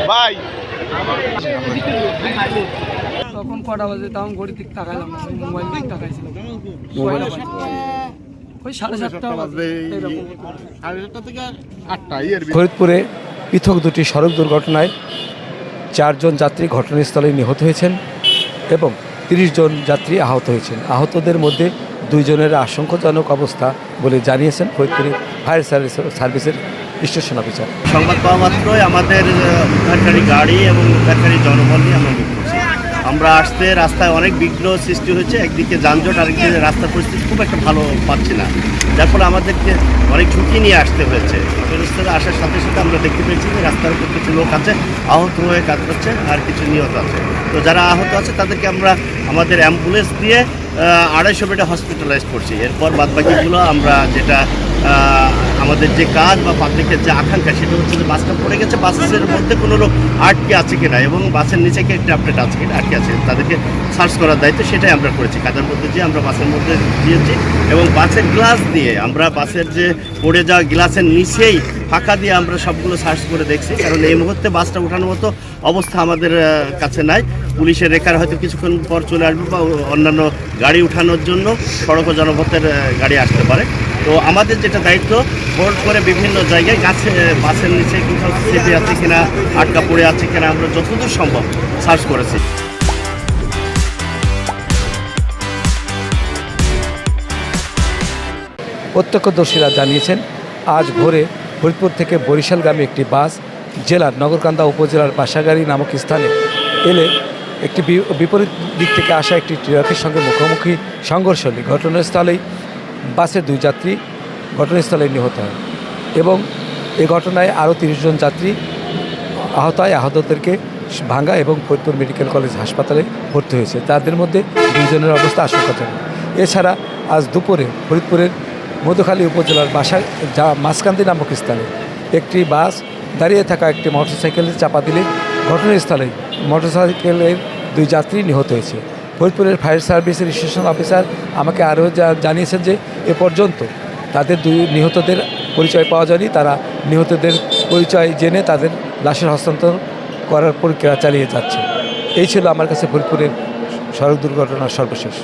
ভাই তখন কটা বাজে তখন ঘড়ির দিক তাকাইলাম না, মোবাইল দিক তাকাইছিলাম। ওই 7:30 বাজে এরকম। 7:30 থেকে 8টা। ফরিদপুরে পৃথক দুটি সড়ক দুর্ঘটনায় 4 জন যাত্রী ঘটনাস্থলে নিহত হয়েছেন এবং 30 জন যাত্রী আহত হয়েছেন। আহতদের মধ্যে 2 জনের আশঙ্কাজনক অবস্থা বলে জানিয়েছেন ফরিদপুরে ফায়ার সার্ভিসের স্টেশন অফিসার। সংবাদ পাওয়া মাত্রই আমাদের উদ্ধারকারী গাড়ি এবং উদ্ধারকারী জনবল নিয়ে আমরা মুখ করছি। আমরা আসতে রাস্তায় অনেক বিঘ্ন সৃষ্টি হয়েছে, একদিকে যানজট, আরেকদিকে রাস্তার পরিস্থিতি খুব একটা ভালো পাচ্ছি না, যার ফলে আমাদেরকে অনেক ঝুঁকি নিয়ে আসতে হয়েছে। ঘটনাস্থলে আসার সাথে সাথে আমরা দেখতে পেয়েছি যে রাস্তার উপর কিছু লোক আছে আহত হয়ে কাতরাচ্ছে আর কিছু নিহত আছে। তো যারা আহত আছে তাদেরকে আমরা আমাদের অ্যাম্বুলেন্স দিয়ে 250 বেডে হসপিটালাইজ করছি। এরপর বাদবাকিগুলো আমরা যেটা আমাদের যে কাজ বা পাবলিকের যে আকাঙ্ক্ষা সেটা হচ্ছে যে বাসটা পড়ে গেছে, বাসের মধ্যে কোনো লোক আটকে আছে কিনা এবং বাসের নিচে কি একটা আপডেট আছে কিনা, আটকে আছে তাদেরকে সার্চ করার দায়িত্ব সেটাই আমরা করেছি। কাজের মধ্যে যে আমরা বাসের মধ্যে দিয়েছি এবং বাসের গ্লাস দিয়ে আমরা বাসের যে পড়ে যাওয়া গ্লাসের নিচেই ফাঁকা দিয়ে আমরা সবগুলো সার্চ করে দেখছি, কারণ এই মুহূর্তে বাসটা ওঠানোর মতো অবস্থা আমাদের কাছে নাই। পুলিশের রেকার হয়তো কিছুক্ষণ পর চলে আসবে বা অন্যান্য গাড়ি উঠানোর জন্য সড়ক ও জনপথের গাড়ি আসতে পারে। তো আমাদের যেটা দায়িত্ব, হোল্ড করে বিভিন্ন জায়গায় গাছে বাসের নিচে কোথাও চেপে আছে কিনা, আটকা পড়ে আছে কিনা আমরা যতদূর সম্ভব সার্চ করেছি। প্রত্যক্ষদর্শীরা জানিয়েছেন আজ ভোরে ফরিদপুর থেকে বরিশালগামী একটি বাস জেলার নগরকান্দা উপজেলার বাসাগাড়ি নামক স্থানে এলে একটি বিপরীত দিক থেকে আসা একটি ট্রাকের সঙ্গে মুখোমুখি সংঘর্ষ হলে ঘটনাস্থলেই বাসের 2 যাত্রী ঘটনাস্থলে নিহত হয় এবং এ ঘটনায় আরও 30 জন যাত্রী আহত হয়। আহতদেরকে ভাঙ্গা এবং ফরিদপুর মেডিকেল কলেজ হাসপাতালে ভর্তি হয়েছে, তাদের মধ্যে 2 জনের অবস্থা আশঙ্কাজনক। এছাড়া আজ দুপুরে ফরিদপুরের মধুখালী উপজেলার মাসকান্দি নামক স্থানে একটি বাস দাঁড়িয়ে থাকা একটি মোটরসাইকেলে চাপা দিলে ঘটনাস্থলে মোটরসাইকেলের 2 যাত্রী নিহত হয়েছে। ফরিদপুরের ফায়ার সার্ভিসের স্টেশন অফিসার আমাকে আরও জানিয়েছেন যে এ পর্যন্ত তাদের 2 নিহতদের পরিচয় পাওয়া যায়নি, তারা নিহতদের পরিচয় জেনে তাদের লাশের হস্তান্তর করার প্রক্রিয়া চালিয়ে যাচ্ছে। এই ছিল আমার কাছে ফরিদপুরের সড়ক দুর্ঘটনার সর্বশেষ।